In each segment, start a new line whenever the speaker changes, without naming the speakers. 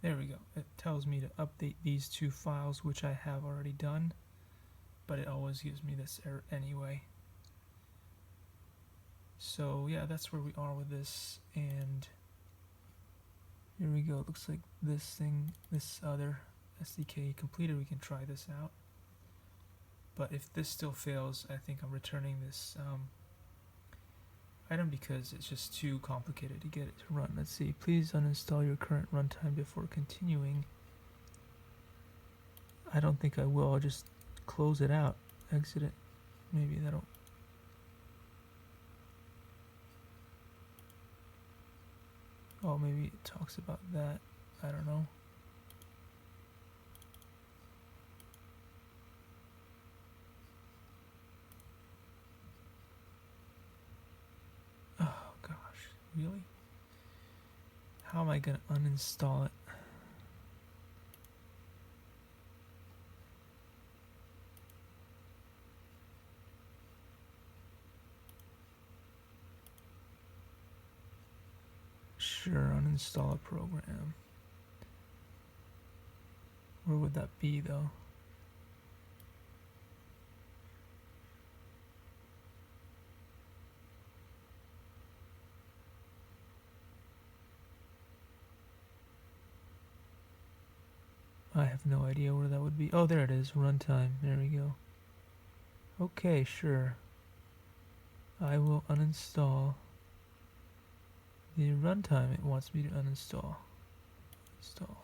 There we go. It tells me to update these two files, which I have already done, but it always gives me this error anyway. So yeah, that's where we are with this, and here we go. It looks like this other SDK completed. We can try this out. But if this still fails, I think I'm returning this item because it's just too complicated to get it to run. Let's see. Please uninstall your current runtime before continuing. I don't think I will. I'll just close it out, exit it. Maybe that'll. Oh, maybe it talks about that. I don't know. Oh gosh, really? How am I gonna uninstall it? Sure, uninstall a program. Where would that be though? I have no idea where that would be. Oh, there it is. Runtime. There we go. Okay, sure. I will uninstall the runtime it wants me to uninstall. Install.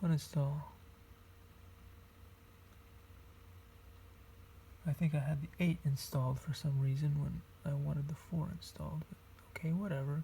Uninstall. I think I had the 8 installed for some reason when I wanted the 4 installed. But okay, whatever.